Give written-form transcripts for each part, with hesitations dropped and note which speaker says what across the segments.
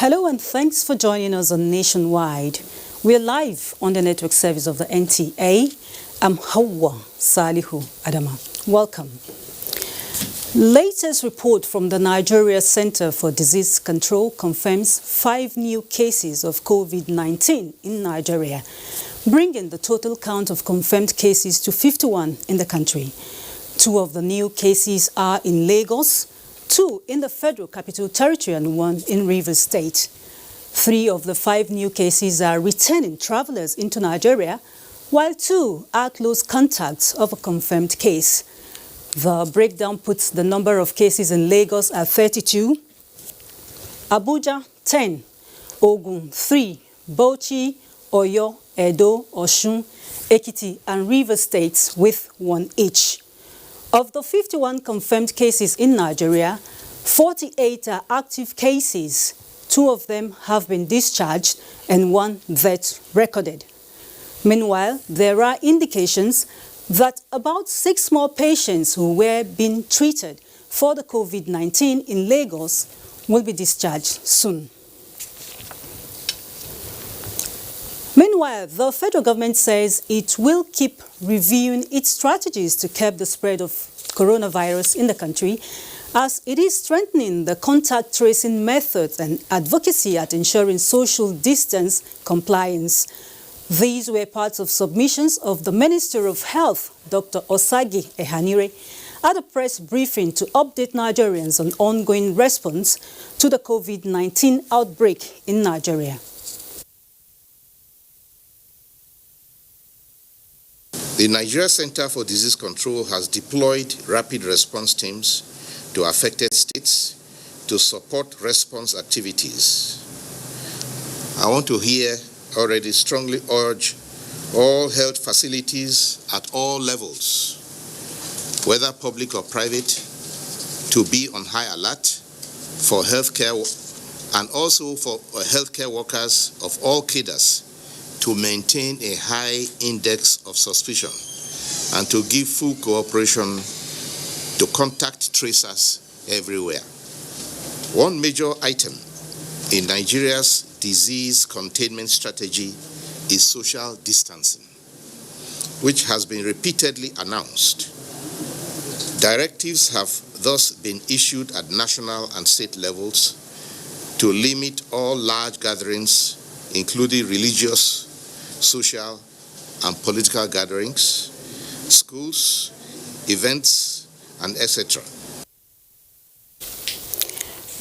Speaker 1: Hello and thanks for joining us on Nationwide. We're live on the network service of the NTA. I'm Hawa Salihu Adama. Welcome. Latest report from the Nigeria Center for Disease Control confirms 5 new cases of COVID-19 in Nigeria, bringing the total count of confirmed cases to 51 in the country. 2 of the new cases are in Lagos, 2 in the Federal Capital Territory and 1 in Rivers State. 3 of the 5 new cases are returning travelers into Nigeria, while 2 are close contacts of a confirmed case. The breakdown puts the number of cases in Lagos at 32, Abuja 10, Ogun 3, Bauchi, Oyo, Edo, Osun, Ekiti and Rivers States with 1 each. Of the 51 confirmed cases in Nigeria, 48 are active cases. 2 of them have been discharged and 1 death recorded. Meanwhile, there are indications that about 6 more patients who were being treated for the COVID-19 in Lagos will be discharged soon. Meanwhile, the federal government says it will keep reviewing its strategies to curb the spread of coronavirus in the country, as it is strengthening the contact tracing methods and advocacy at ensuring social distance compliance. These were parts of submissions of the Minister of Health, Dr. Osagi Ehanire, at a press briefing to update Nigerians on ongoing response to the COVID-19 outbreak in Nigeria.
Speaker 2: The Nigeria Center for Disease Control has deployed rapid response teams to affected states to support response activities. I want to already strongly urge all health facilities at all levels, whether public or private, to be on high alert for healthcare and also for healthcare workers of all cadres to maintain a high index of suspicion and to give full cooperation to contact tracers everywhere. One major item in Nigeria's disease containment strategy is social distancing, which has been repeatedly announced. Directives have thus been issued at national and state levels to limit all large gatherings, including religious, social, and political gatherings, schools, events, and etc.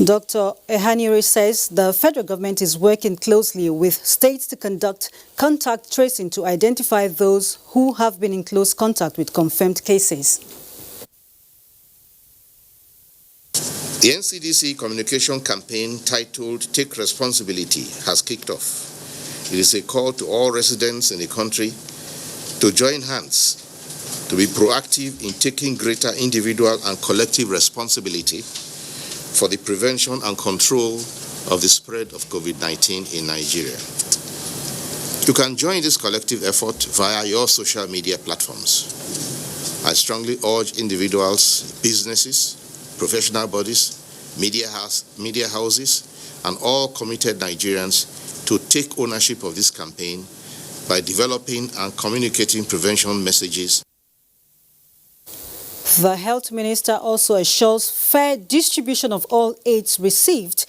Speaker 1: Dr. Ehanire says the federal government is working closely with states to conduct contact tracing to identify those who have been in close contact with confirmed cases.
Speaker 2: The NCDC communication campaign titled Take Responsibility has kicked off. It is a call to all residents in the country to join hands to be proactive in taking greater individual and collective responsibility for the prevention and control of the spread of COVID-19 in Nigeria. You can join this collective effort via your social media platforms. I strongly urge individuals, businesses, professional bodies, media houses, and all committed Nigerians to take ownership of this campaign by developing and communicating prevention messages.
Speaker 1: The health minister also assures fair distribution of all aids received,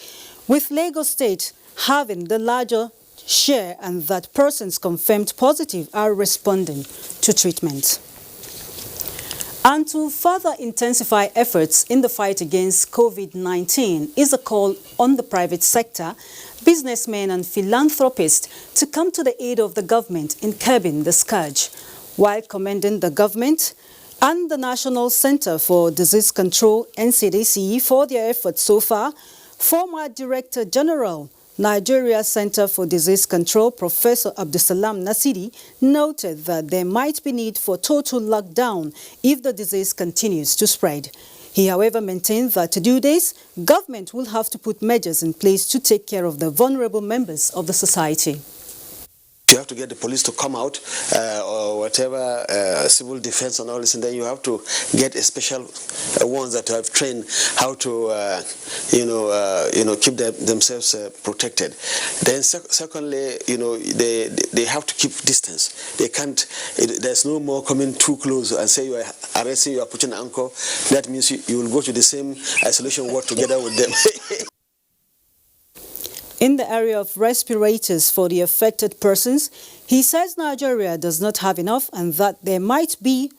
Speaker 1: with Lagos State having the larger share, and that persons confirmed positive are responding to treatment. And to further intensify efforts in the fight against COVID-19 is a call on the private sector, businessmen and philanthropists to come to the aid of the government in curbing the scourge. While commending the government and the National Center for Disease Control, NCDC, for their efforts so far, former Director General Nigeria Center for Disease Control, Professor Abdusalam Nasiri, noted that there might be need for total lockdown if the disease continues to spread. He, however, maintained that to do this, government will have to put measures in place to take care of the vulnerable members of the society.
Speaker 3: You have to get the police to come out, or whatever, civil defense and all this, and then you have to get a special ones that have trained how to, keep themselves protected. Then, secondly, they have to keep distance. They can't. There's no more coming too close and say you are arresting, you are putting an anchor. That means you will go to the same isolation ward together with them.
Speaker 1: In the area of respirators for the affected persons, he says Nigeria does not have enough and that there might be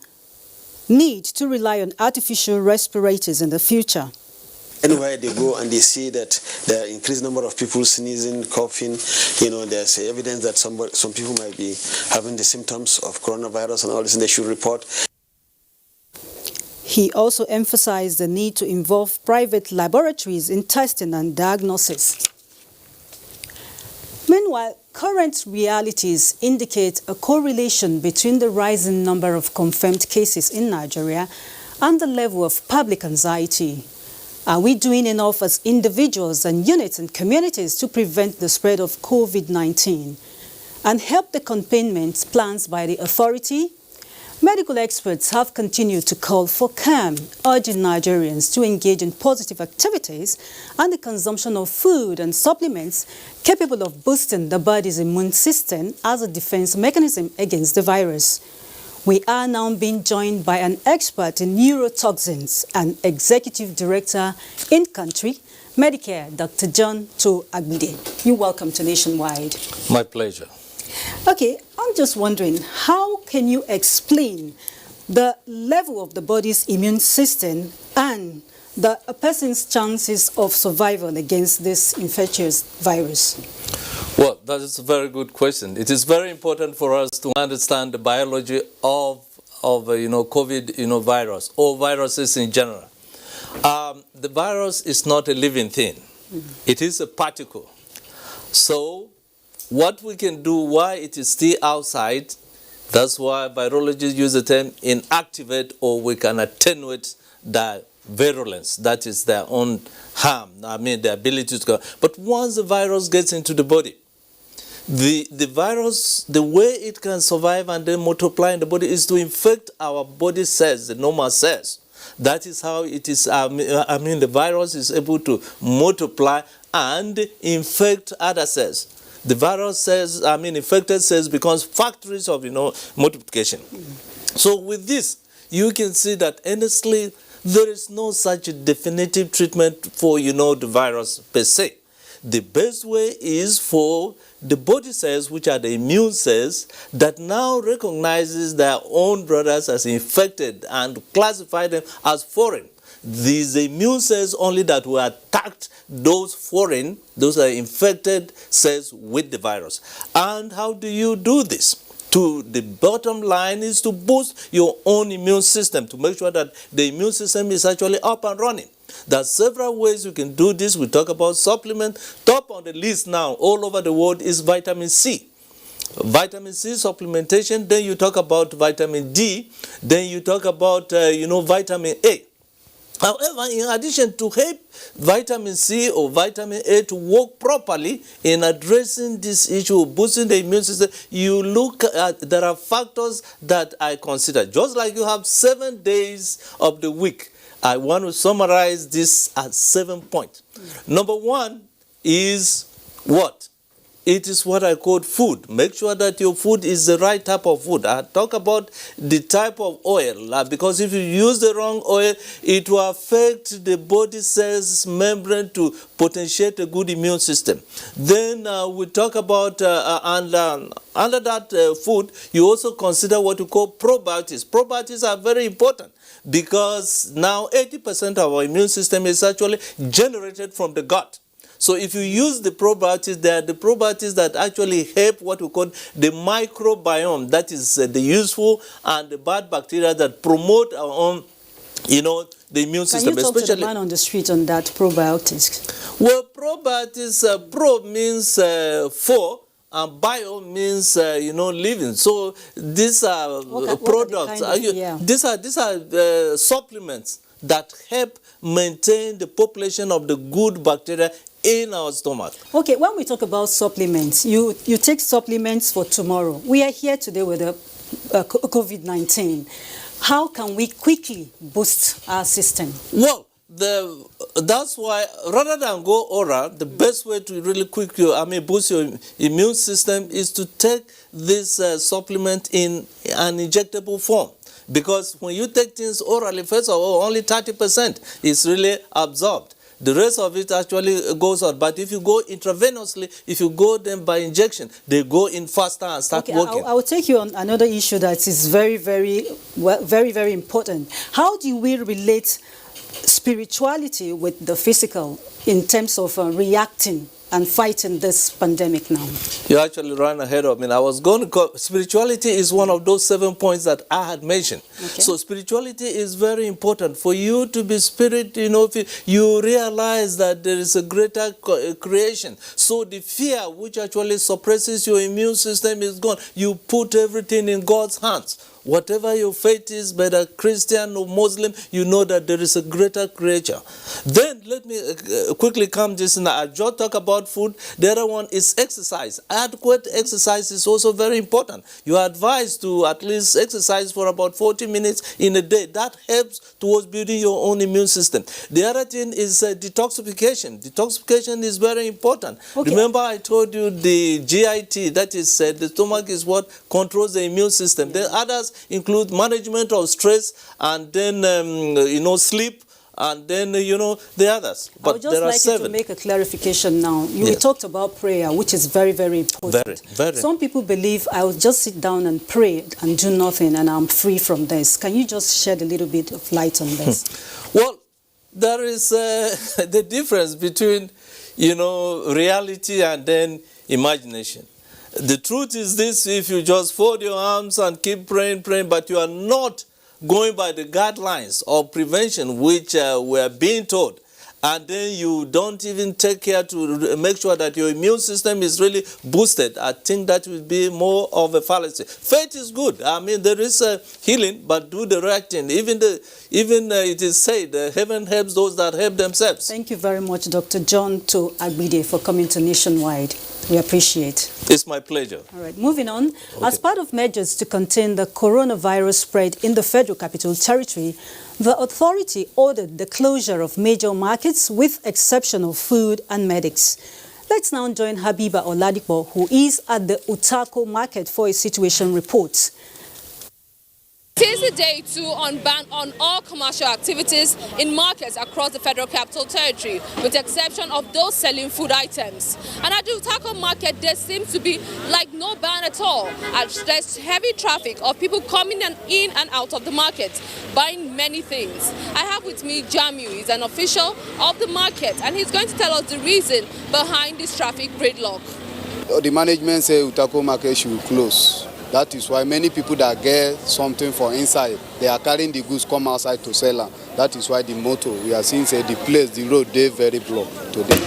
Speaker 1: need to rely on artificial respirators in the future.
Speaker 3: Anywhere they go and they see that there are increased number of people sneezing, coughing, there's evidence that some people might be having the symptoms of coronavirus and all this, and they should report.
Speaker 1: He also emphasized the need to involve private laboratories in testing and diagnosis. Meanwhile, current realities indicate a correlation between the rising number of confirmed cases in Nigeria and the level of public anxiety. Are we doing enough as individuals and units and communities to prevent the spread of COVID-19 and help the containment plans by the authority? Medical experts have continued to call for calm, urging Nigerians to engage in positive activities and the consumption of food and supplements capable of boosting the body's immune system as a defense mechanism against the virus. We are now being joined by an expert in neurotoxins and executive director in country, Medicare, Dr. John To Agbide. You're welcome to Nationwide.
Speaker 4: My pleasure.
Speaker 1: Okay, I'm just wondering, how can you explain the level of the body's immune system and a person's chances of survival against this infectious virus?
Speaker 4: Well, that is a very good question. It is very important for us to understand the biology of COVID virus or viruses in general. The virus is not a living thing. Mm-hmm. It is a particle. So what we can do while it is still outside, that's why virologists use the term inactivate, or we can attenuate the virulence, that is their own harm, the ability to go. But once the virus gets into the body, the virus, the way it can survive and then multiply in the body is to infect our body cells, the normal cells. That is how it is, the virus is able to multiply and infect other cells. The virus cells, infected cells becomes factories of, multiplication. So with this, you can see that honestly, there is no such a definitive treatment for, the virus per se. The best way is for the body cells, which are the immune cells, that now recognizes their own brothers as infected and classify them as foreign. These immune cells only that will attack those foreign, those are infected cells with the virus. And how do you do this? The bottom line is to boost your own immune system, to make sure that the immune system is actually up and running. There are several ways you can do this. We talk about supplement. Top on the list now all over the world is vitamin C. Vitamin C supplementation. Then you talk about vitamin D. Then you talk about, vitamin A. However, in addition to help vitamin C or vitamin A to work properly in addressing this issue of boosting the immune system, you look at, there are factors that I consider. Just like you have 7 days of the week, I want to summarize this at 7 points. Number one is what? It is what I call food. Make sure that your food is the right type of food. I talk about the type of oil, because if you use the wrong oil, it will affect the body cells membrane to potentiate a good immune system. Then we talk about, under that food, you also consider what we call probiotics. Probiotics are very important because now 80% of our immune system is actually generated from the gut. So if you use the probiotics, they are the probiotics that actually help what we call the microbiome, that is the useful and the bad bacteria that promote our own you know, the immune system.
Speaker 1: Can you talk to the man on the street on that probiotics?
Speaker 4: Well, probiotics, pro means 4, and bio means you know, living. So these are products. These are supplements that help maintain the population of the good bacteria in our stomach.
Speaker 1: Okay, when we talk about supplements, you take supplements for tomorrow. We are here today with the COVID-19. How can we quickly boost our system?
Speaker 4: Well, that's why rather than go oral, the best way to really quickly, boost your immune system is to take this supplement in an injectable form. Because when you take things orally, first of all, only 30% is really absorbed. The rest of it actually goes out. But if you go intravenously, if you go them by injection, they go in faster and start working.
Speaker 1: I will take you on another issue that is very, very important. How do we relate spirituality with the physical in terms of reacting and fighting this pandemic now?
Speaker 4: You actually ran ahead of me. I was going to call, spirituality is one of those 7 points that I had mentioned. Okay. So spirituality is very important. For you to be spirit, you know, you realize that there is a greater creation. So the fear which actually suppresses your immune system is gone. You put everything in God's hands. Whatever your faith is, whether Christian or Muslim, you know that there is a greater creator. Then let me quickly come this in. I just talk about food. The other one is exercise. Adequate exercise is also very important. You are advised to at least exercise for about 40 minutes in a day. That helps towards building your own immune system. The other thing is detoxification. Detoxification is very important. Okay. Remember I told you the GIT, that is the stomach is what controls the immune system. The others include management of stress, and then you know, sleep, and then you know, the others. But there are 7. I would just like you to
Speaker 1: make a clarification now. You talked about prayer, which is very, very important.
Speaker 4: Very.
Speaker 1: Some people believe I will just sit down and pray and do nothing and I'm free from this. Can you just shed a little bit of light on this?
Speaker 4: Well, there is the difference between, you know, reality and then imagination. The truth is this: if you just fold your arms and keep praying, but you are not going by the guidelines of prevention which we are being told, and then you don't even take care to make sure that your immune system is really boosted, I think that will be more of a fallacy. Faith is good. I mean, there is a healing, but do the right thing. Even it is said, heaven helps those that help themselves.
Speaker 1: Thank you very much, Dr. John Abuja, for coming to Nationwide. We appreciate.
Speaker 4: It's my pleasure.
Speaker 1: All right, moving on. Okay. As part of measures to contain the coronavirus spread in the Federal Capital Territory, the authority ordered the closure of major markets with exception of food and medics. Let's now join Habiba Oladipo, who is at the Utako market, for a situation report.
Speaker 5: It is day 2 on ban on all commercial activities in markets across the Federal Capital Territory, with the exception of those selling food items. And at the Utako market, there seems to be like no ban at all, as there's heavy traffic of people coming in and out of the market, buying many things. I have with me Jamiu. He's an official of the market, and he's going to tell us the reason behind this traffic gridlock.
Speaker 6: The management say Utako market should close. That is why many people that get something for inside, they are carrying the goods, come outside to sell them. That is why the motto we are seeing say the road, they very blocked today.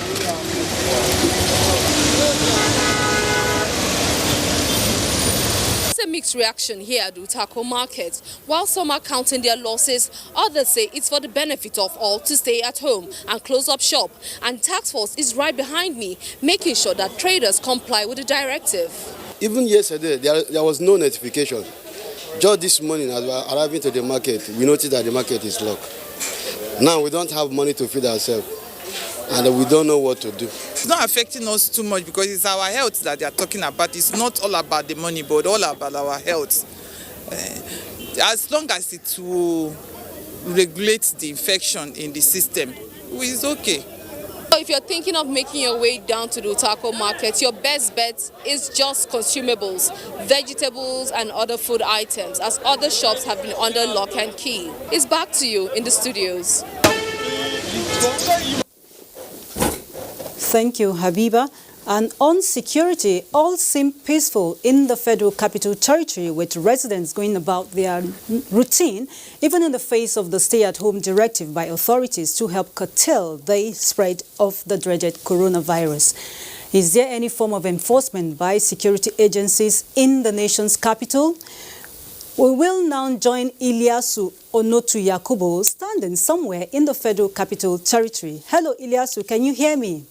Speaker 5: It's a mixed reaction here at the Utako market. While some are counting their losses, others say it's for the benefit of all to stay at home and close up shop. And task force is right behind me, making sure that traders comply with the directive.
Speaker 6: Even yesterday, there was no notification. Just this morning, as we are arriving to the market, we noticed that the market is locked. Now we don't have money to feed ourselves, and we don't know what to do.
Speaker 7: It's not affecting us too much because it's our health that they are talking about. It's not all about the money, but all about our health. As long as it will regulate the infection in the system, it's okay.
Speaker 5: So if you're thinking of making your way down to the Utako market, your best bet is just consumables, vegetables and other food items, as other shops have been under lock and key. It's back to you in the studios.
Speaker 1: Thank you, Habiba. And on security, all seem peaceful in the Federal Capital Territory, with residents going about their routine, even in the face of the stay-at-home directive by authorities to help curtail the spread of the dreaded coronavirus. Is there any form of enforcement by security agencies in the nation's capital? We will now join Ilyasu Onotu Yakubu, standing somewhere in the Federal Capital Territory. Hello, Ilyasu, can you hear me?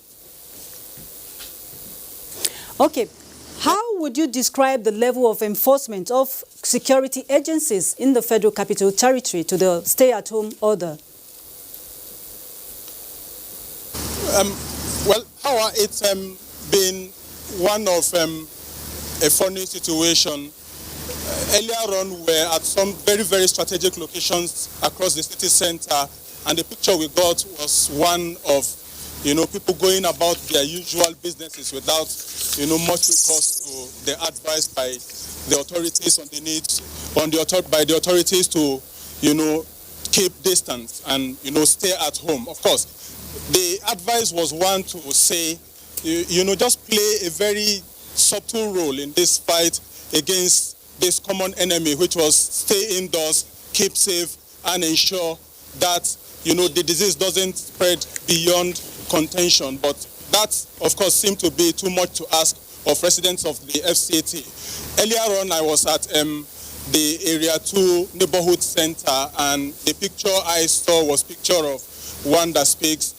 Speaker 1: Okay, how would you describe the level of enforcement of security agencies in the Federal Capital Territory to the stay-at-home order?
Speaker 8: Well, it's been one of a funny situation. Earlier on, we're at some very, very strategic locations across the city center, and the picture we got was one of people going about their usual businesses without, much recourse to the advice by the authorities on the need, by the authorities to, keep distance and, stay at home. Of course, the advice was one to say, just play a very subtle role in this fight against this common enemy, which was stay indoors, keep safe, and ensure that, the disease doesn't spread beyond contention. But that, of course, seemed to be too much to ask of residents of the FCT. Earlier on, I was at the Area 2 Neighborhood Center, and the picture I saw was picture of one that speaks,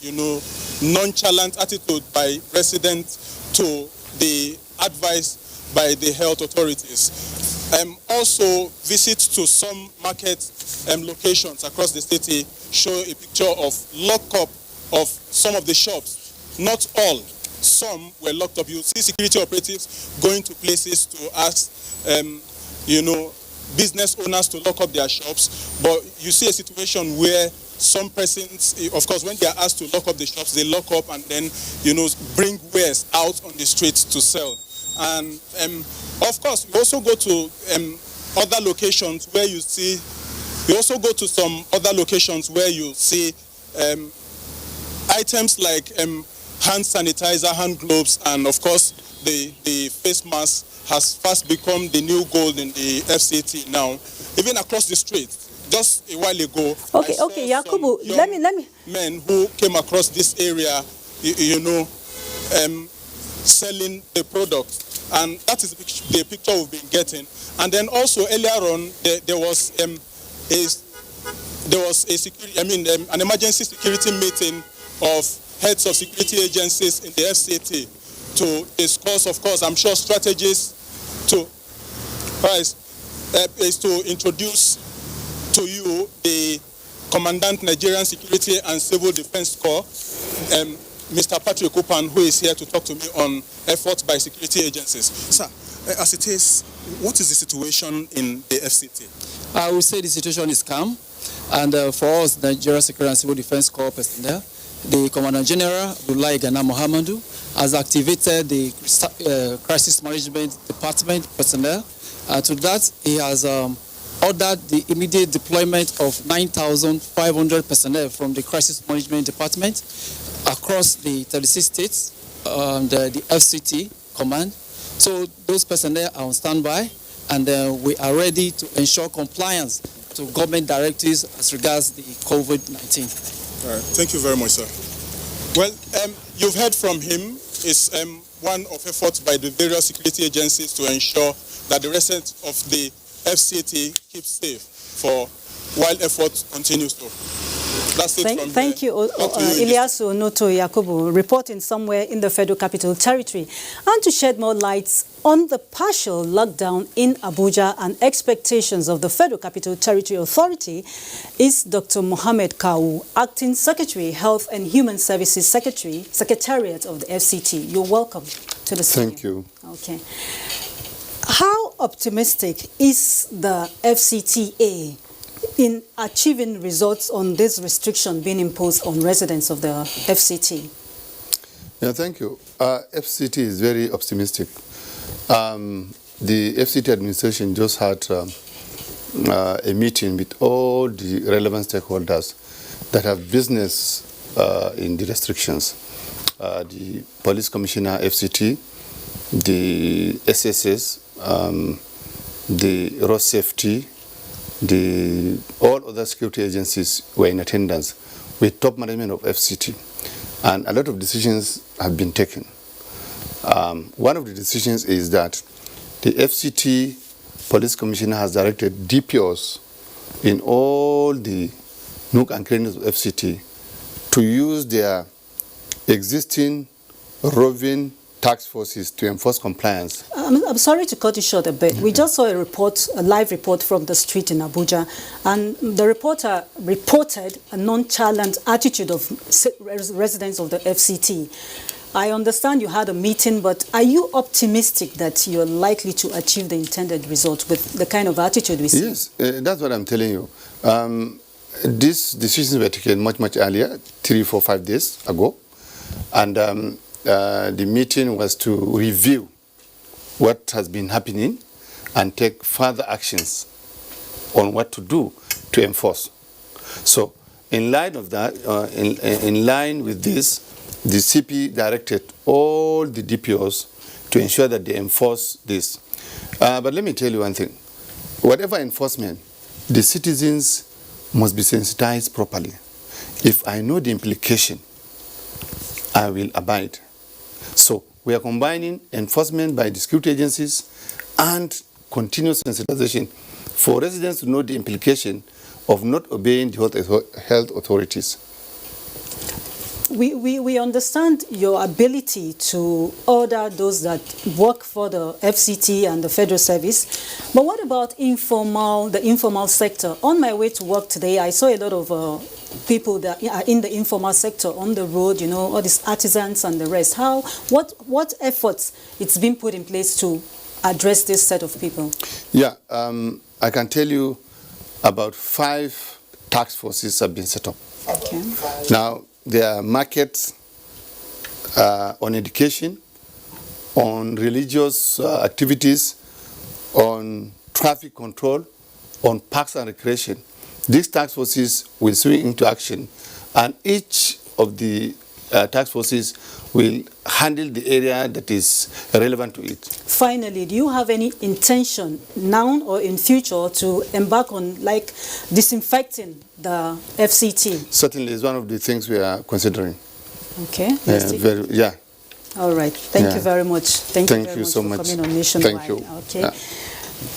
Speaker 8: nonchalant attitude by residents to the advice by the health authorities. Also, visits to some market locations across the city show a picture of lockup of some of the shops. Not all, some were locked up. You see security operatives going to places to ask, business owners to lock up their shops. But you see a situation where some persons, of course, when they are asked to lock up the shops, they lock up and then, bring wares out on the streets to sell. And of course, we also go to other locations where you see, items like hand sanitizer, hand gloves, and of course, the face mask has fast become the new gold in the FCT now. Even across the street, just a while ago,
Speaker 1: Okay, Yakubu, let me.
Speaker 8: Men who came across this area, selling the product, and that is the picture we've been getting. And then also earlier on, there was a security, an emergency security meeting of heads of security agencies in the FCT to discuss, of course, I'm sure strategies is to introduce to you the Commandant Nigerian Security and Civil Defense Corps, Mr. Patrick Upan, who is here to talk to me on efforts by security agencies. Sir, as it is, what is the situation in the FCT?
Speaker 9: I would say the situation is calm, and for us, Nigeria Security and Civil Defense Corps personnel, the Commandant General, Abdullahi Gana Mohamadu, has activated the Crisis Management Department personnel. To that, he has ordered the immediate deployment of 9,500 personnel from the Crisis Management Department across the 36 states and the FCT command. So those personnel are on standby, and we are ready to ensure compliance to government directives as regards the COVID-19.
Speaker 8: All right. Thank you very much, sir. Well, you've heard from him. It's one of efforts by the various security agencies to ensure that the residents of the FCT keep safe while effort continues to. That's it from
Speaker 1: Thank you, Ilyasu Onotu Yakubu, reporting somewhere in the Federal Capital Territory. And to shed more light on the partial lockdown in Abuja and expectations of the Federal Capital Territory Authority is Dr. Mohammed Kawu, Acting Secretary, Health and Human Services Secretariat of the FCT. You're welcome to the studio.
Speaker 10: Thank you.
Speaker 1: Okay. How optimistic is the FCTA in achieving results on this restriction being imposed on residents of the FCT?
Speaker 10: Yeah, thank you. FCT is very optimistic. The FCT administration just had a meeting with all the relevant stakeholders that have business in the restrictions. the Police Commissioner, FCT, the SSS, the road safety, all other security agencies were in attendance with top management of FCT, and a lot of decisions have been taken. One of the decisions is that the FCT Police Commissioner has directed DPOs in all the nook and crannies of FCT to use their existing roving task forces to enforce compliance.
Speaker 1: I'm sorry to cut you short a bit. We just saw a live report from the street in Abuja, and the reporter reported a nonchalant attitude of residents of the FCT. I understand you had a meeting, but are you optimistic that you're likely to achieve the intended result with the kind of attitude we see?
Speaker 10: Yes, that's what I'm telling you. These decisions were taken much earlier, 3, 4, 5 days ago, and the meeting was to review what has been happening and take further actions on what to do to enforce. So, in line of that, in line with this, the CP directed all the DPOs to ensure that they enforce this. But let me tell you one thing. Whatever enforcement, the citizens must be sensitized properly. If I know the implication, I will abide. So we are combining enforcement by the security agencies and continuous sensitization for residents to know the implication of not obeying the health authorities.
Speaker 1: We understand your ability to order those that work for the FCT and the federal service, but what about the informal sector? On my way to work today, I saw a lot of people that are in the informal sector on the road, you know, all these artisans and the rest. What efforts it's been put in place to address this set of people?
Speaker 10: Yeah, I can tell you about 5 task forces have been set up.
Speaker 1: Okay.
Speaker 10: Now, there are markets on education, on religious activities, on traffic control, on parks and recreation. These task forces will swing into action, and each of the task forces will handle the area that is relevant to it.
Speaker 1: Finally, do you have any intention now or in future to embark on like disinfecting the FCT?
Speaker 10: Certainly, it's one of the things we are considering.
Speaker 1: Okay.
Speaker 10: Yeah.
Speaker 1: All right. Thank you very much. Thank you very much
Speaker 10: so
Speaker 1: for
Speaker 10: much.
Speaker 1: coming on Nationwide.
Speaker 10: Thank you.
Speaker 1: Okay.
Speaker 10: Yeah.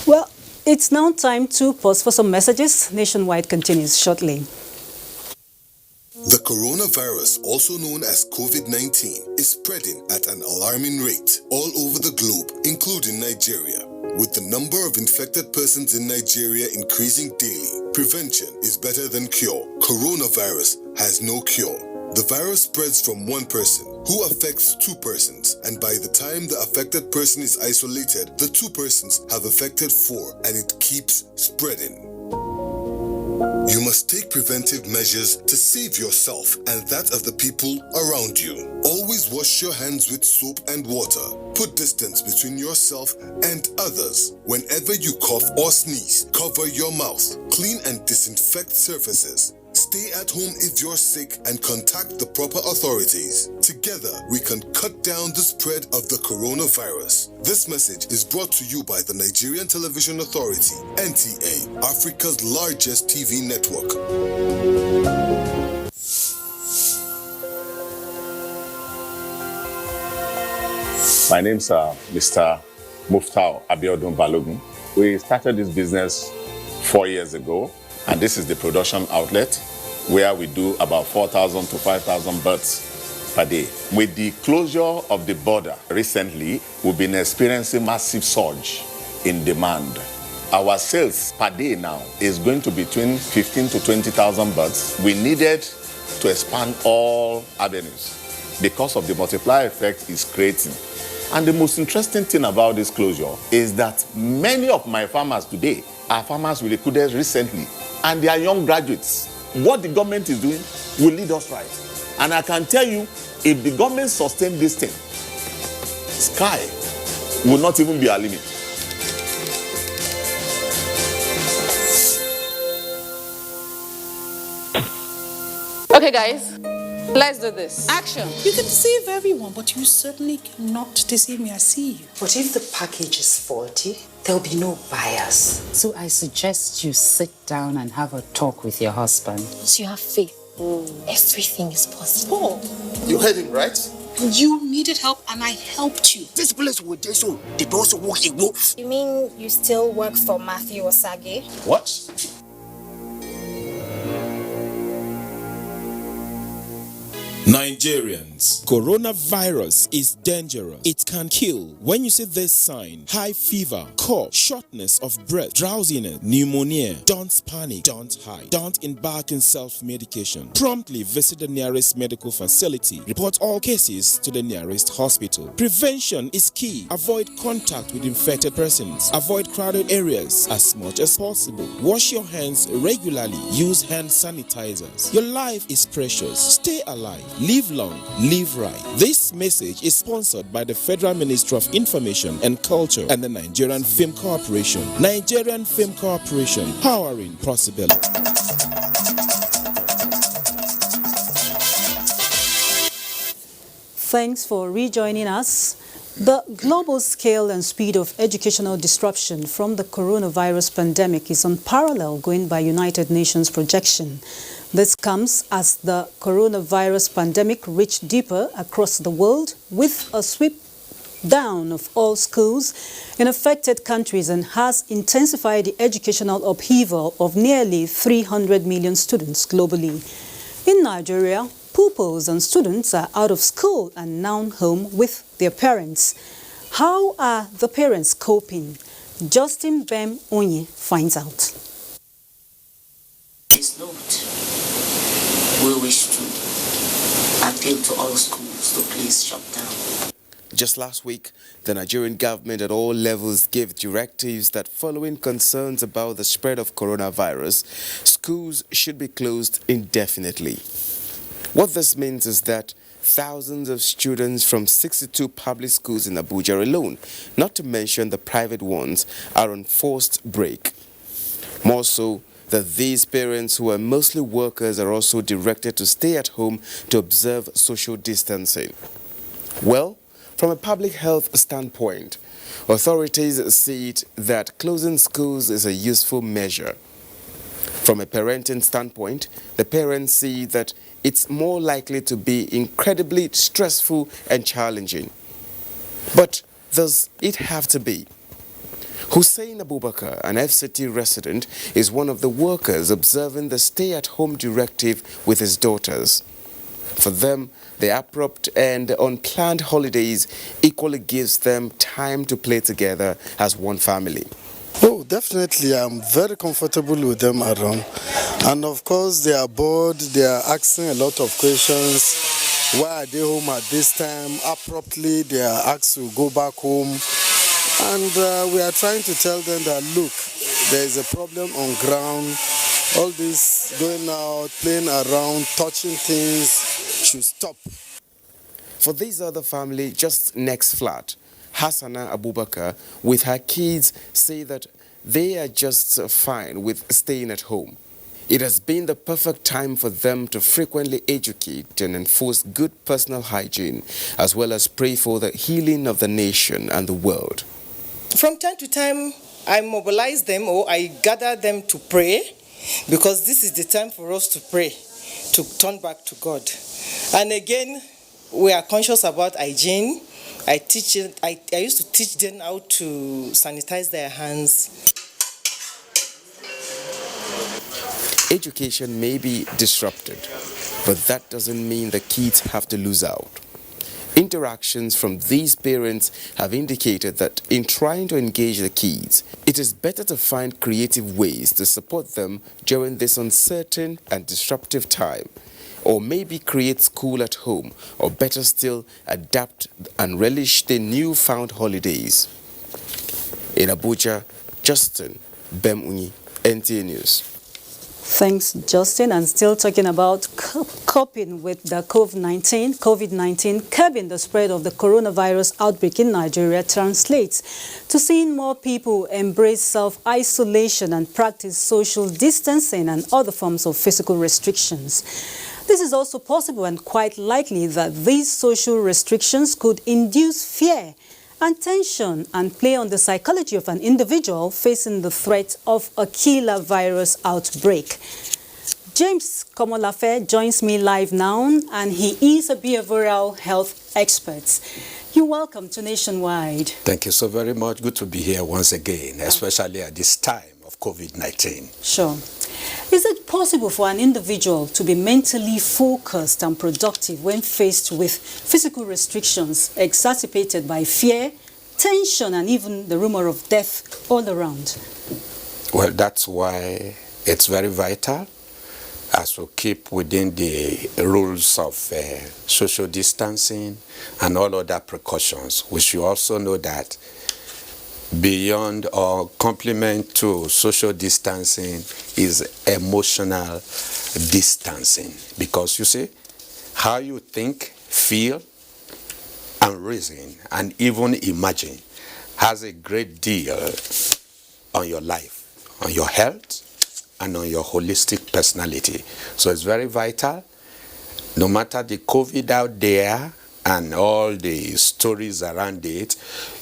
Speaker 1: Well, it's now time to pause for some messages. Nationwide continues shortly.
Speaker 11: The coronavirus, also known as COVID-19, is spreading at an alarming rate all over the globe, including Nigeria. With the number of infected persons in Nigeria increasing daily, prevention is better than cure. Coronavirus has no cure. The virus spreads from one person, who affects 2 persons, and by the time the affected person is isolated, the 2 persons have affected 4, and it keeps spreading. You must take preventive measures to save yourself and that of the people around you. Always wash your hands with soap and water. Put distance between yourself and others. Whenever you cough or sneeze, cover your mouth. Clean and disinfect surfaces. Stay at home if you're sick and contact the proper authorities. Together, we can cut down the spread of the coronavirus. This message is brought to you by the Nigerian Television Authority, NTA, Africa's largest TV network.
Speaker 12: My name's Mr. Muftau Abiodun Balogun. We started this business 4 years ago, and this is the production outlet where we do about 4,000 to 5,000 birds per day. With the closure of the border recently, we've been experiencing massive surge in demand. Our sales per day now is going to be between 15 to 20,000 birds. We needed to expand all avenues because of the multiplier effect it's creating. And the most interesting thing about this closure is that many of my farmers today are farmers we recruited recently, and they are young graduates. What the government is doing will lead us right. And I can tell you, if the government sustains this thing, sky will not even be our limit.
Speaker 5: Okay, guys, Let's do this. Action.
Speaker 13: You can deceive everyone, but you certainly cannot deceive me. I see you.
Speaker 14: But if the package is faulty, there'll be no buyers. So I suggest you sit down and have a talk with your husband.
Speaker 15: Once you have faith, everything is possible.
Speaker 2: You heard him, right?
Speaker 13: You needed help and I helped you.
Speaker 16: This place will do so. The doors will work.
Speaker 15: You mean you still work for Matthew Osage?
Speaker 2: What?
Speaker 17: Nigerians, coronavirus is dangerous. It can kill. When you see this sign, high fever, cough, shortness of breath, drowsiness, pneumonia, don't panic, don't hide, don't embark in self-medication. Promptly visit the nearest medical facility. Report all cases to the nearest hospital. Prevention is key. Avoid contact with infected persons. Avoid crowded areas as much as possible. Wash your hands regularly. Use hand sanitizers. Your life is precious. Stay alive. Live long, live right. This message is sponsored by the Federal Ministry of Information and Culture and the Nigerian Film Corporation. Nigerian Film Corporation, powering possibility.
Speaker 1: Thanks for rejoining us. The global scale and speed of educational disruption from the coronavirus pandemic is unparalleled, going by United Nations projection. This comes as the coronavirus pandemic reached deeper across the world with a sweep down of all schools in affected countries and has intensified the educational upheaval of nearly 300 million students globally. In Nigeria, pupils and students are out of school and now home with their parents. How are the parents coping? Justin Bem Onye finds out.
Speaker 18: Please note, we wish to appeal to all schools to please shut down.
Speaker 19: Just last week, the Nigerian government at all levels gave directives that following concerns about the spread of coronavirus, schools should be closed indefinitely. What this means is that thousands of students from 62 public schools in Abuja alone, not to mention the private ones, are on forced break. More so, that these parents, who are mostly workers, are also directed to stay at home to observe social distancing. Well, from a public health standpoint, authorities see it that closing schools is a useful measure. From a parenting standpoint, the parents see that it's more likely to be incredibly stressful and challenging. But does it have to be? Hussein Abubakar, an FCT resident, is one of the workers observing the stay-at-home directive with his daughters. For them, the abrupt and unplanned holidays equally gives them time to play together as one family.
Speaker 6: Oh, definitely. I'm very comfortable with them around. And of course, they are bored. They are asking a lot of questions. Why are they home at this time? Abruptly, they are asked to go back home. And we are trying to tell them that, look, there is a problem on ground. All this going out, playing around, touching things should stop.
Speaker 19: For this other family just next flat, Hassana Abubakar with her kids say that they are just fine with staying at home. It has been the perfect time for them to frequently educate and enforce good personal hygiene, as well as pray for the healing of the nation and the world.
Speaker 20: From time to time, I mobilize them or I gather them to pray, because this is the time for us to pray, to turn back to God. And again, we are conscious about hygiene. I used to teach them how to sanitize their hands.
Speaker 19: Education may be disrupted, but that doesn't mean the kids have to lose out. Interactions from these parents have indicated that in trying to engage the kids, it is better to find creative ways to support them during this uncertain and disruptive time, or maybe create school at home, or better still, adapt and relish the newfound holidays. In Abuja, Justin Bem-Unyi, NTA News.
Speaker 1: Thanks, Justin. And still talking about coping with the COVID-19, curbing the spread of the coronavirus outbreak in Nigeria translates to seeing more people embrace self-isolation and practice social distancing and other forms of physical restrictions. This is also possible and quite likely that these social restrictions could induce fear and tension and play on the psychology of an individual facing the threat of a killer virus outbreak. James Komolafe joins me live now, and he is a behavioral health expert. You're welcome to Nationwide.
Speaker 21: Thank you so very much. Good to be here once again, especially at this time of COVID-19.
Speaker 1: Sure. Is it possible for an individual to be mentally focused and productive when faced with physical restrictions exacerbated by fear, tension, and even the rumor of death all around?
Speaker 21: Well, that's why it's very vital as we keep within the rules of social distancing and all other precautions. We should also know that beyond or complement to social distancing is emotional distancing. Because you see, how you think, feel, and reason, and even imagine has a great deal on your life, on your health, and on your holistic personality. So it's very vital, no matter the COVID out there and all the stories around it,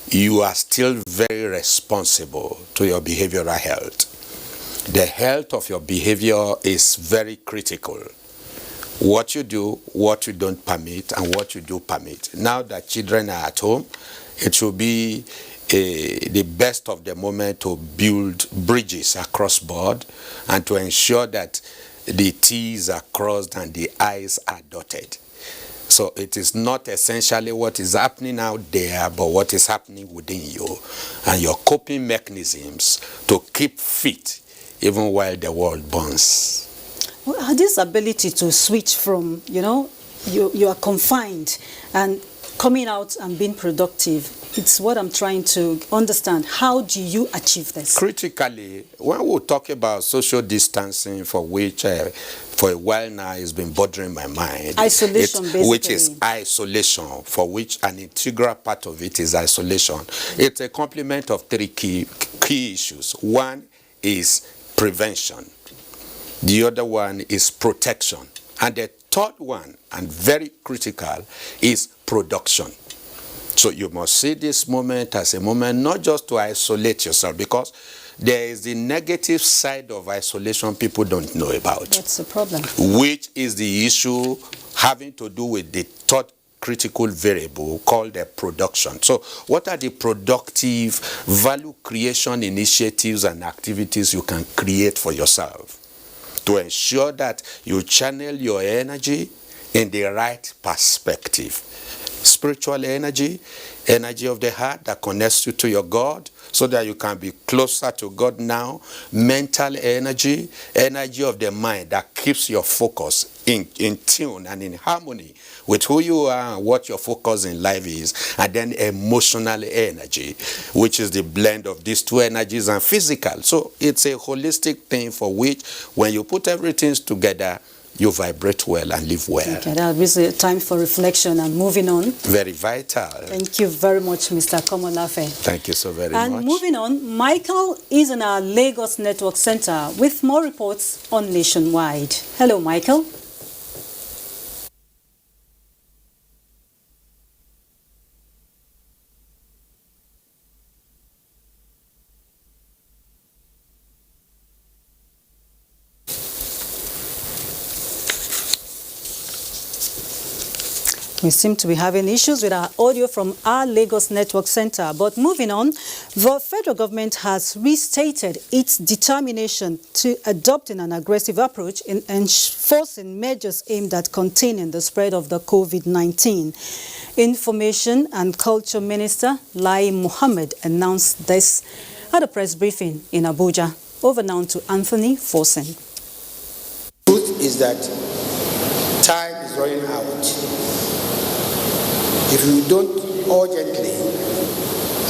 Speaker 21: you are still very responsible to your behavioral health. The health of your behavior is very critical. What you do, what you don't permit, and what you do permit. Now that children are at home, it will be the best of the moment to build bridges across board and to ensure that the T's are crossed and the I's are dotted. So it is not essentially what is happening out there, but what is happening within you and your coping mechanisms to keep fit even while the world burns.
Speaker 1: Well, this ability to switch from, you are confined and coming out and being productive, it's what I'm trying to understand. How do you achieve this?
Speaker 21: Critically, when we talk about social distancing, for which for a while now has been bothering my mind.
Speaker 1: Isolation, basically.
Speaker 21: Which is isolation, for which an integral part of it is isolation. It's a complement of three key issues. One is prevention. The other one is protection. And the third one, and very critical, is production. So you must see this moment as a moment not just to isolate yourself, because there is the negative side of isolation people don't know about.
Speaker 1: That's the problem.
Speaker 21: Which is the issue having to do with the third critical variable called the production. So what are the productive value creation initiatives and activities you can create for yourself to ensure that you channel your energy in the right perspective? Spiritual energy, energy of the heart that connects you to your God so that you can be closer to God now. Mental energy, energy of the mind that keeps your focus in tune and in harmony with who you are and what your focus in life is. And then emotional energy, which is the blend of these two energies, and physical. So it's a holistic thing for which when you put everything together, you vibrate well and live well.
Speaker 1: Okay, that was a time for reflection and moving on.
Speaker 21: Very vital.
Speaker 1: Thank you very much, Mr. Komolafe.
Speaker 21: Thank you so very much.
Speaker 1: And moving on, Michael is in our Lagos Network Center with more reports on Nationwide. Hello, Michael. We seem to be having issues with our audio from our Lagos Network Center. But moving on, the federal government has restated its determination to adopting an aggressive approach in enforcing measures aimed at containing the spread of the COVID-19. Information and Culture Minister Lai Mohammed announced this at a press briefing in Abuja. Over now to Anthony Forsen.
Speaker 22: Truth is that time is running out. If we don't urgently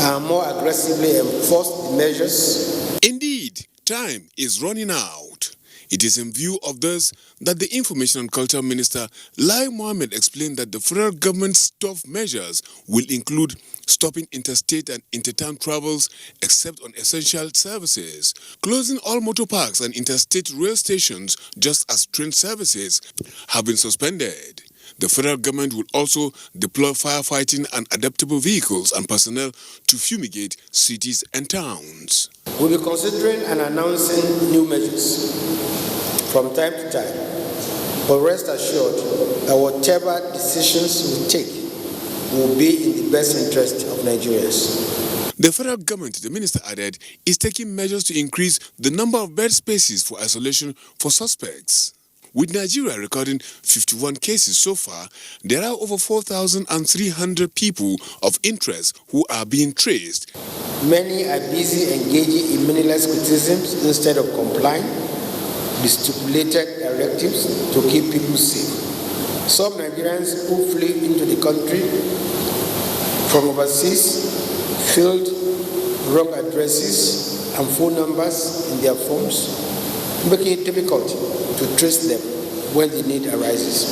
Speaker 22: and more aggressively enforce the measures.
Speaker 17: Indeed, time is running out. It is in view of this that the Information and Culture Minister Lai Mohammed explained that the federal government's tough measures will include
Speaker 3: stopping interstate and intertown travels except on essential services, closing all motor parks and interstate rail stations just as train services have been suspended. The federal government will also deploy firefighting and adaptable vehicles and personnel to fumigate cities and towns.
Speaker 22: We'll be considering and announcing new measures from time to time, but rest assured that whatever decisions we take will be in the best interest of Nigerians.
Speaker 3: The federal government, the minister added, is taking measures to increase the number of bed spaces for isolation for suspects. With Nigeria recording 51 cases so far, there are over 4,300 people of interest who are being traced.
Speaker 22: Many are busy engaging in meaningless criticisms instead of complying with stipulated directives to keep people safe. Some Nigerians who flee into the country from overseas filled wrong addresses and phone numbers in their forms, making it difficult to trace them when the need arises.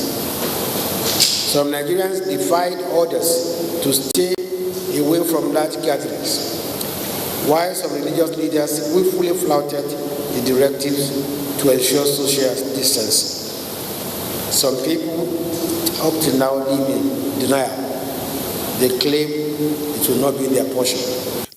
Speaker 22: Some Nigerians defied orders to stay away from large gatherings, while some religious leaders willfully flouted the directives to ensure social distancing. Some people up to now live in denial. They claim it will not be their portion.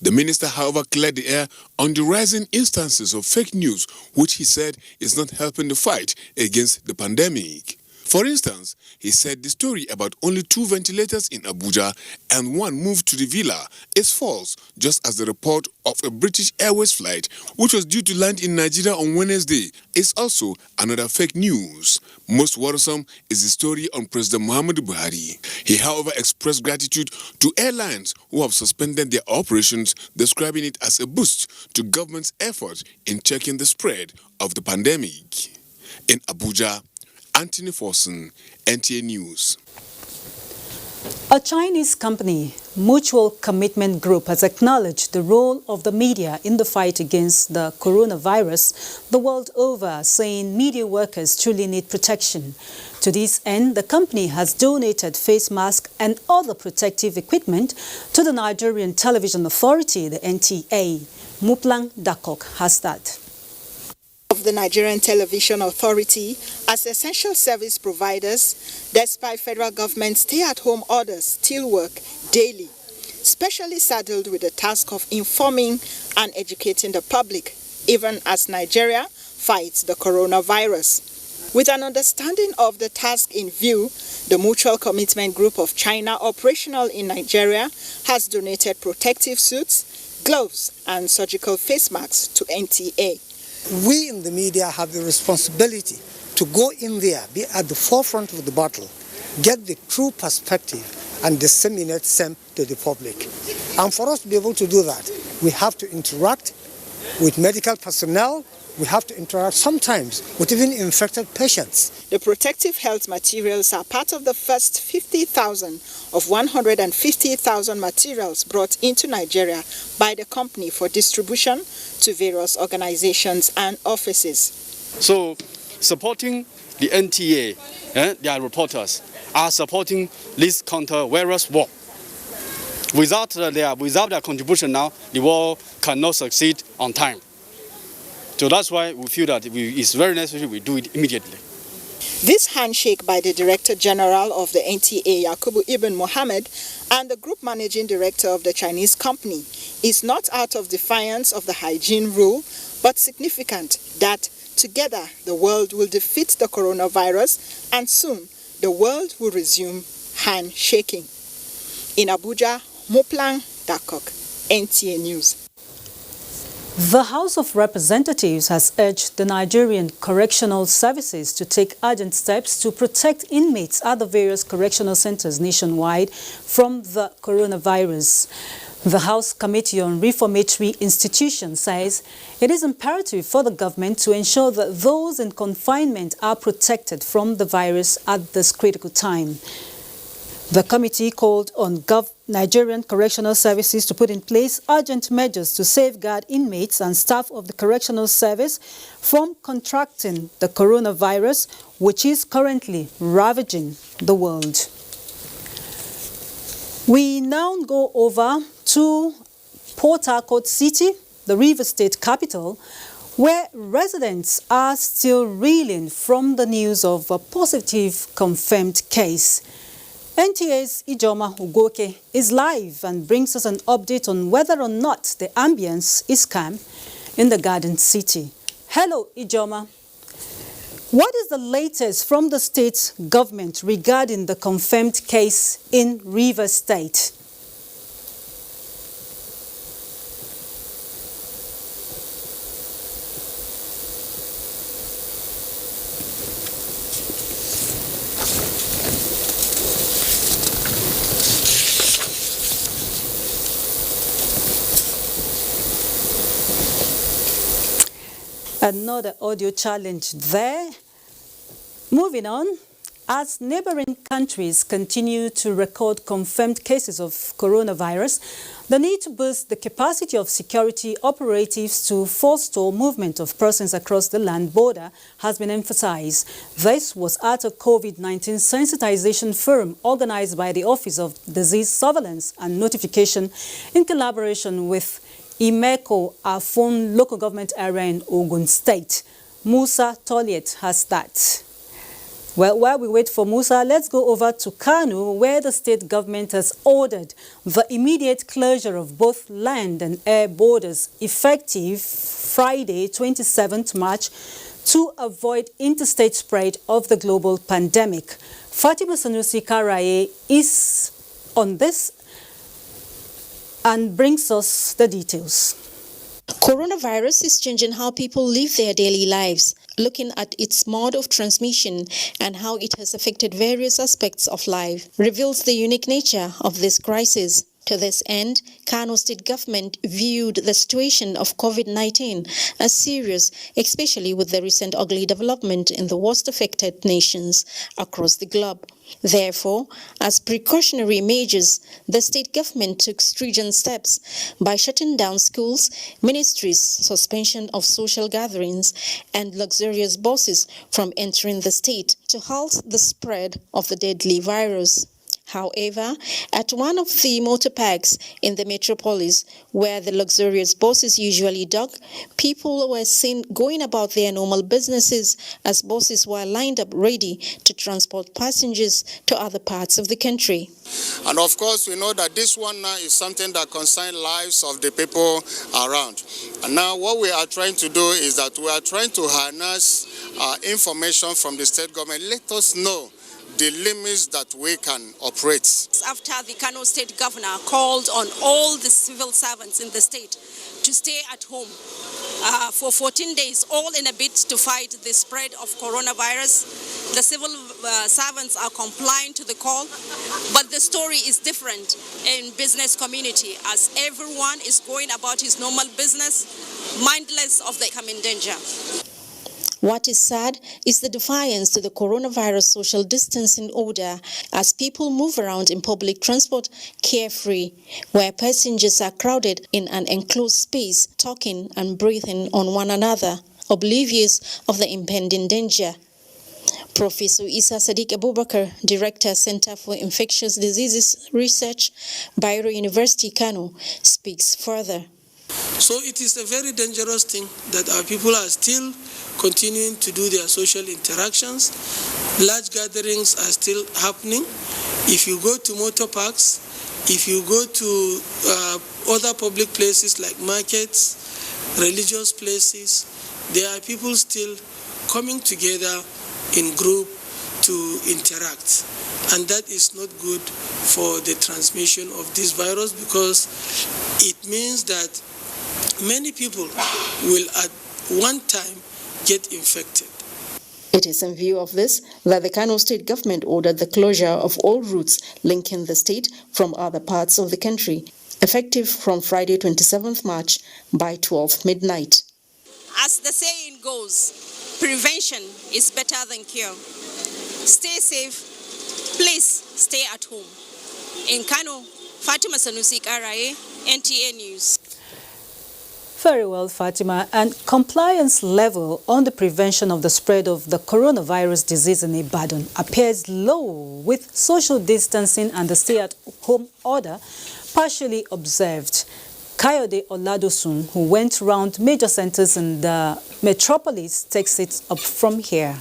Speaker 3: The minister, however, cleared the air on the rising instances of fake news, which he said is not helping the fight against the pandemic. For instance, he said the story about only 2 ventilators in Abuja and 1 moved to the villa is false, just as the report of a British Airways flight, which was due to land in Nigeria on Wednesday, is also another fake news. Most worrisome is the story on President Muhammadu Buhari. He, however, expressed gratitude to airlines who have suspended their operations, describing it as a boost to government's effort in checking the spread of the pandemic. In Abuja, Anthony Forson, NTA News.
Speaker 1: A Chinese company, Mutual Commitment Group, has acknowledged the role of the media in the fight against the coronavirus the world over, saying media workers truly need protection. To this end, the company has donated face masks and other protective equipment to the Nigerian Television Authority, the NTA. Muplang Dakok has that.
Speaker 4: Of the Nigerian Television Authority as essential service providers, despite federal government stay-at-home orders, still work daily, specially saddled with the task of informing and educating the public, even as Nigeria fights the coronavirus. With an understanding of the task in view, the Mutual Commitment Group of China, operational in Nigeria, has donated protective suits, gloves, and surgical face masks to NTA.
Speaker 23: We in the media have the responsibility to go in there, be at the forefront of the battle, get the true perspective and disseminate them to the public. And for us to be able to do that, we have to interact with medical personnel, we have to interact sometimes with even infected patients.
Speaker 4: The protective health materials are part of the first 50,000 of 150,000 materials brought into Nigeria by the company for distribution to various organizations and offices.
Speaker 24: So, supporting the NTA, their reporters, are supporting this counter-virus war. Without their contribution now, the war cannot succeed on time. So that's why we feel that it's very necessary we do it immediately.
Speaker 4: This handshake by the Director General of the NTA, Yakubu Ibn Mohammed, and the Group Managing Director of the Chinese company is not out of defiance of the hygiene rule, but significant that together the world will defeat the coronavirus and soon the world will resume handshaking. In Abuja, Muplang Dakok, NTA News.
Speaker 1: The House of Representatives has urged the Nigerian Correctional Services to take urgent steps to protect inmates at the various correctional centers nationwide from the coronavirus. The House Committee on Reformatory Institutions says it is imperative for the government to ensure that those in confinement are protected from the virus at this critical time. The committee called on Nigerian Correctional Services to put in place urgent measures to safeguard inmates and staff of the correctional service from contracting the coronavirus, which is currently ravaging the world. We now go over to Port Harcourt City, the River State capital, where residents are still reeling from the news of a positive confirmed case. NTA's Ijoma Ugoke is live and brings us an update on whether or not the ambience is calm in the Garden City. Hello, Ijoma. What is the latest from the state government regarding the confirmed case in River State? Another audio challenge there. Moving on, as neighboring countries continue to record confirmed cases of coronavirus, the need to boost the capacity of security operatives to forestall movement of persons across the land border has been emphasized. This was at a COVID-19 sensitization forum organized by the Office of Disease Surveillance and Notification in collaboration with Imeko, Afon local government area in Ogun State. Musa Toliet has that. Well, while we wait for Musa, let's go over to Kano, where the state government has ordered the immediate closure of both land and air borders effective Friday, 27th March, to avoid interstate spread of the global pandemic. Fatima Sanusi Karaye is on this and brings us the details.
Speaker 15: Coronavirus is changing how people live their daily lives. Looking at its mode of transmission and how it has affected various aspects of life reveals the unique nature of this crisis. To this end, Kano State Government viewed the situation of COVID-19 as serious, especially with the recent ugly development in the worst affected nations across the globe. Therefore, as precautionary measures, the state government took stringent steps by shutting down schools, ministries, suspension of social gatherings, and luxurious buses from entering the state to halt the spread of the deadly virus. However, at one of the motor parks in the metropolis, where the luxurious buses usually dock, people were seen going about their normal businesses as buses were lined up ready to transport passengers to other parts of the country.
Speaker 7: And of course, we know that this one now is something that concerns lives of the people around. And now what we are trying to do is that we are trying to harness information from the state government. Let us know the limits that we can operate.
Speaker 8: After the Kano State Governor called on all the civil servants in the state to stay at home for 14 days, all in a bid to fight the spread of coronavirus. The civil servants are complying to the call, but the story is different in business community as everyone is going about his normal business, mindless of the coming danger.
Speaker 15: What is sad is the defiance to the coronavirus social distancing order as people move around in public transport carefree, where passengers are crowded in an enclosed space, talking and breathing on one another, oblivious of the impending danger. Professor Isa Sadiq Abubakar, Director, Center for Infectious Diseases Research, Bayero University, Kano, speaks further.
Speaker 9: So it is a very dangerous thing that our people are still continuing to do their social interactions. Large gatherings are still happening. If you go to motor parks, if you go to other public places like markets, religious places, there are people still coming together in group to interact. And that is not good for the transmission of this virus because it means that many people will at one time get infected.
Speaker 15: It is in view of this that the Kano State Government ordered the closure of all routes linking the state from other parts of the country, effective from Friday 27th March by 12 midnight.
Speaker 8: As the saying goes, prevention is better than cure. Stay safe, please stay at home. In Kano, Fatima Sanusi Karaye, NTA News.
Speaker 1: Very well, Fatima. And compliance level on the prevention of the spread of the coronavirus disease in Ibadan appears low, with social distancing and the stay-at-home order partially observed. Kayode Oladosun, who went round major centers in the metropolis, takes it up from here.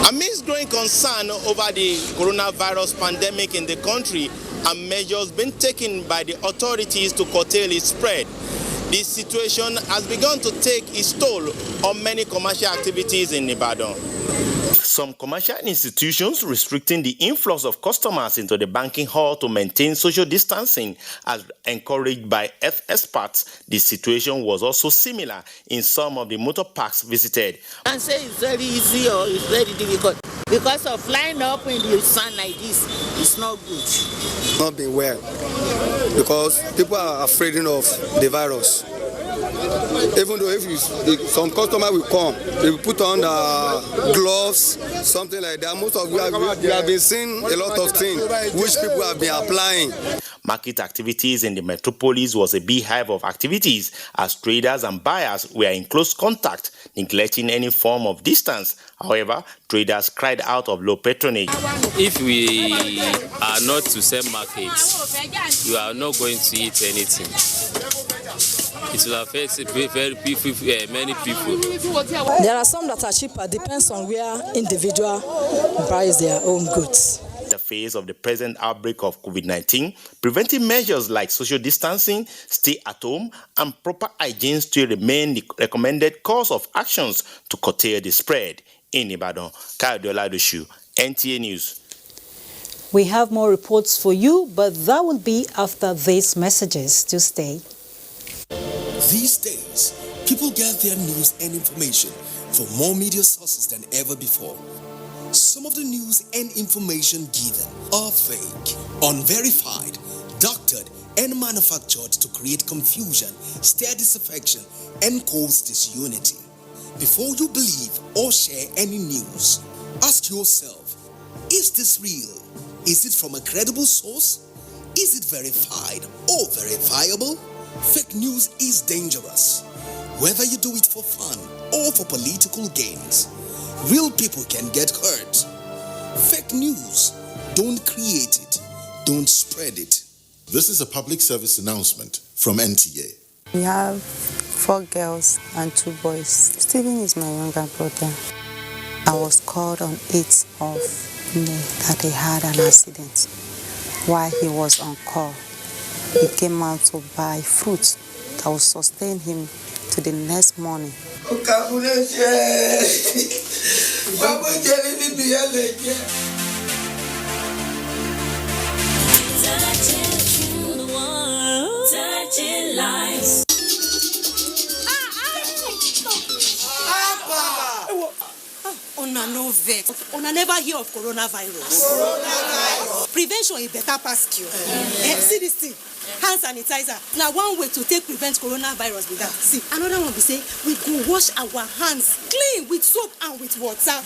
Speaker 5: Amidst growing concern over the coronavirus pandemic in the country and measures being taken by the authorities to curtail its spread, this situation has begun to take its toll on many commercial activities in Ibadan. Some commercial institutions restricting the influx of customers into the banking hall to maintain social distancing, as encouraged by health experts. The situation was also similar in some of the motor parks visited.
Speaker 10: I say it's very easy or it's very difficult because of flying up in the sun like this. It's not good.
Speaker 6: Not been well because people are afraid of the virus. Even though if some customer will come, they will put on gloves, something like that. Most of we have been seeing a lot of things which people have been applying.
Speaker 5: Market activities in the metropolis was a beehive of activities as traders and buyers were in close contact, neglecting any form of distance. However, traders cried out of low patronage.
Speaker 11: If we are not to sell markets, you are not going to eat anything. It will affect many people.
Speaker 12: There are some that are cheaper, depends on where individual buys their own goods.
Speaker 5: The phase of the present outbreak of COVID-19, preventive measures like social distancing, stay at home, and proper hygiene still remain the recommended course of actions to curtail the spread. In Ibadan, Kayode Oladosun, NTA News.
Speaker 1: We have more reports for you, but that will be after these messages. To stay.
Speaker 25: These days, people get their news and information from more media sources than ever before. Some of the news and information given are fake, unverified, doctored, and manufactured to create confusion, stir disaffection, and cause disunity. Before you believe or share any news, ask yourself, is this real? Is it from a credible source? Is it verified or verifiable? Fake news is dangerous, whether you do it for fun or for political gains. Real people can get hurt. Fake news, don't create it, don't spread it.
Speaker 26: This is a public service announcement from NTA.
Speaker 27: We have 4 girls and 2 boys. Stephen is my younger brother. I was called on 8th of May that he had an accident. While he was on call, he came out to buy fruit that will sustain him to the next morning.
Speaker 28: Touching lives.
Speaker 29: Una no vex. Una never hear of coronavirus. Prevention is better pass cure. See this thing. Hand sanitizer. Now one way to take prevent coronavirus with that. See, another one we say we go wash our hands clean with soap and with water.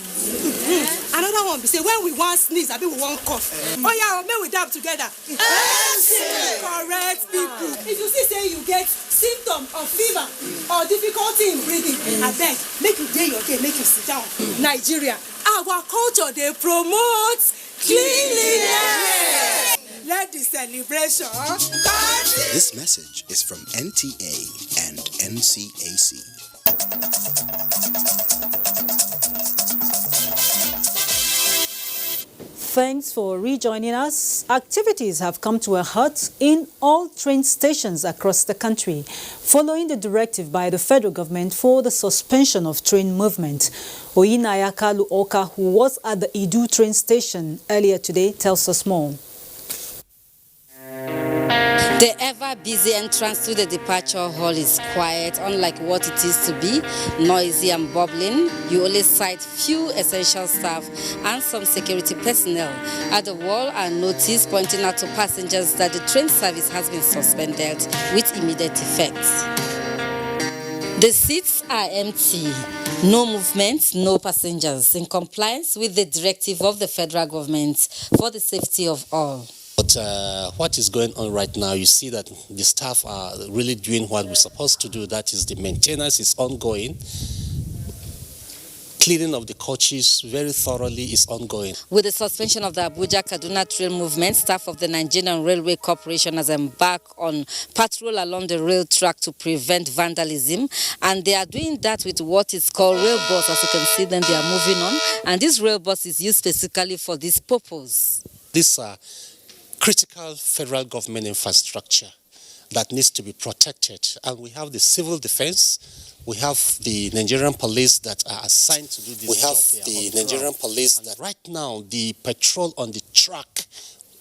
Speaker 29: Another one we say when we want sneeze, I mean we want cough. Oh yeah, may we dab together. Correct people. If you see say you get symptom of fever or difficulty in breathing, I beg, make you day your day, make you sit down. Nigeria, our culture they promote cleanliness. Let the celebration party.
Speaker 30: This message is from NTA and NCAC.
Speaker 1: Thanks for rejoining us. Activities have come to a halt in all train stations across the country, following the directive by the federal government for the suspension of train movement. Oyinaya Kalu Oka, who was at the Idu train station earlier today, tells us more.
Speaker 31: The ever-busy entrance to the departure hall is quiet, unlike what it is to be, noisy and bubbling. You only sight few essential staff and some security personnel at the wall and notice pointing out to passengers that the train service has been suspended with immediate effect. The seats are empty. No movement, no passengers, in compliance with the directive of the federal government for the safety of all.
Speaker 32: But
Speaker 2: at what is going on right now, you see that the staff are really doing what we're supposed to do. That is, the maintenance is ongoing. Cleaning of the coaches very thoroughly is ongoing.
Speaker 31: With the suspension of the Abuja-Kaduna train movement, staff of the Nigerian Railway Corporation has embarked on patrol along the rail track to prevent vandalism, and they are doing that with what is called rail bus. As you can see, then they are moving on, and this rail bus is used specifically for this purpose.
Speaker 2: These are critical federal government infrastructure that needs to be protected, and we have the civil defense. We have the Nigerian police that are assigned to do this job. We have the Nigerian police that right now the patrol on the track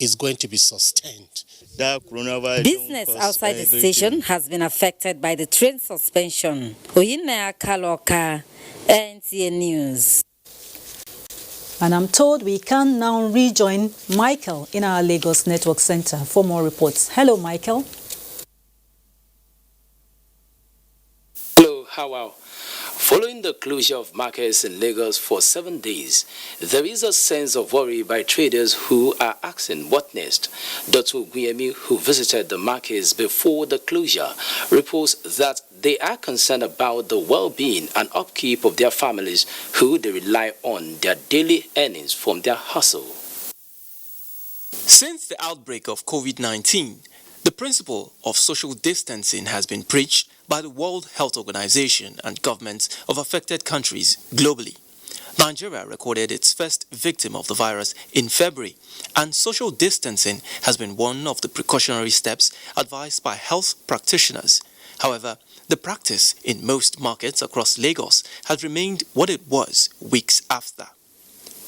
Speaker 2: is going to be sustained.
Speaker 31: Business outside the station has been affected by the train suspension. Oyinaya Kaloka, NTA News.
Speaker 1: And I'm told we can now rejoin Michael in our Lagos Network Center for more reports. Hello, Michael.
Speaker 3: Hello. Following the closure of markets in Lagos for 7 days, there is a sense of worry by traders who are asking what next. Dr. Guyemi, who visited the markets before the closure, reports that they are concerned about the well-being and upkeep of their families who they rely on their daily earnings from their hustle.
Speaker 13: Since the outbreak of COVID-19, the principle of social distancing has been preached by the World Health Organization and governments of affected countries globally. Nigeria recorded its first victim of the virus in February, and social distancing has been one of the precautionary steps advised by health practitioners. However, the practice in most markets across Lagos has remained what it was weeks after.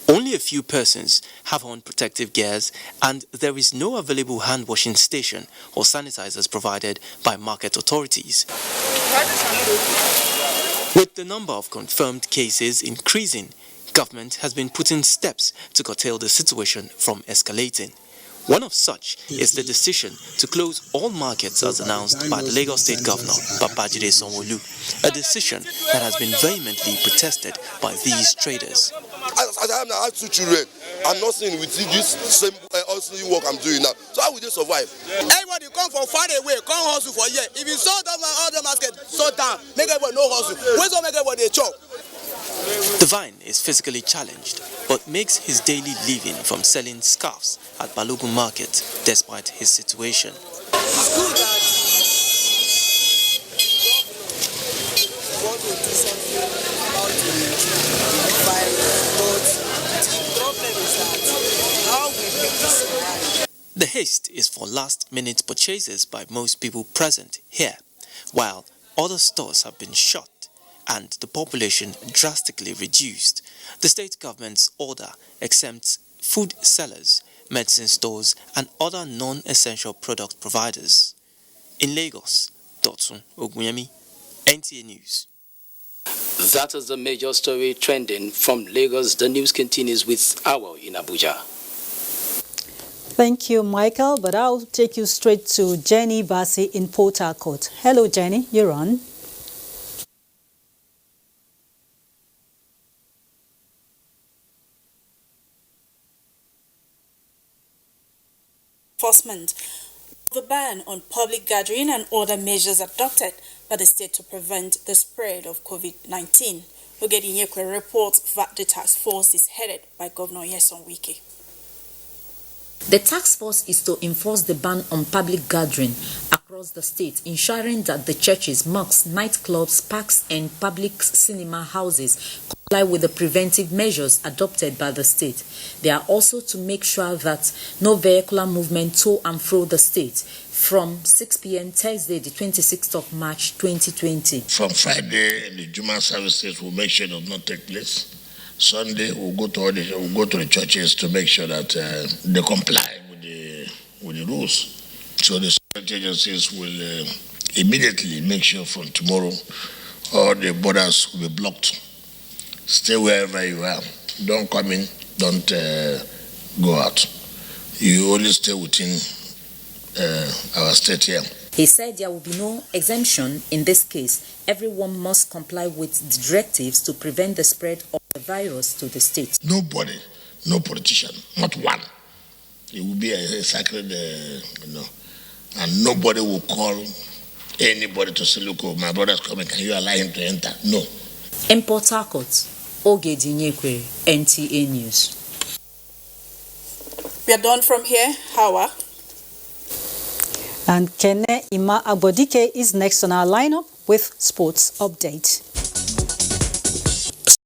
Speaker 13: Only a few persons have on protective gears, and there is no available hand-washing station or sanitizers provided by market authorities. With the number of confirmed cases increasing, government has been putting steps to curtail the situation from escalating. One of such is the decision to close all markets as announced by the Lagos State Governor, Babajide Sanwo-Olu, a decision that has been vehemently protested by these traders.
Speaker 14: As I am now, I have 2 children. I'm not seeing with this same hustling work I'm doing now. So how will they survive?
Speaker 16: Everybody come from far away, come hustle for a year. If you saw them all the market shut down, make everybody no hustle. Where's all make everybody a chop?
Speaker 13: The Vine is physically challenged, but makes his daily living from selling scarves at Balogun Market, despite his situation. The haste is for last-minute purchases by most people present here, while other stores have been shut and the population drastically reduced. The state government's order exempts food sellers, medicine stores, and other non-essential product providers. In Lagos, Dotun Ogunyemi, NTA News.
Speaker 3: That is the major story trending from Lagos. The news continues with Awo in Abuja.
Speaker 1: Thank you, Michael, but I'll take you straight to Jenny Bassi in Port Harcourt. Hello, Jenny, you're on.
Speaker 17: Enforcement of a ban on public gathering and other measures adopted by the state to prevent the spread of COVID-19. We're getting a report that the task force is headed by Governor Nyesom Wike.
Speaker 18: The task force is to enforce the ban on public gathering across the state, ensuring that the churches, mosques, nightclubs, parks, and public cinema houses comply with the preventive measures adopted by the state. They are also to make sure that no vehicular movement to and fro the state from 6 p.m. Thursday, the 26th of March 2020.
Speaker 19: From Friday, the Juma services will make sure it does not take place. Sunday, we'll go to the churches to make sure that they comply with the rules. So the security agencies will immediately make sure from tomorrow all the borders will be blocked. Stay wherever you are. Don't come in. Don't go out. You only stay within our state here.
Speaker 18: He said there will be no exemption in this case. Everyone must comply with the directives to prevent the spread of the virus to the state.
Speaker 19: Nobody, no politician, not one, It will be a sacred, and nobody will call anybody to say, look, oh, my brother's coming, can you allow him to enter? No.
Speaker 18: In Port Harcourt, Ogedi Nyekwe, NTA News.
Speaker 17: We are done from here. Hawa.
Speaker 1: And Kene Ima Agbodike is next on our lineup with Sports Update.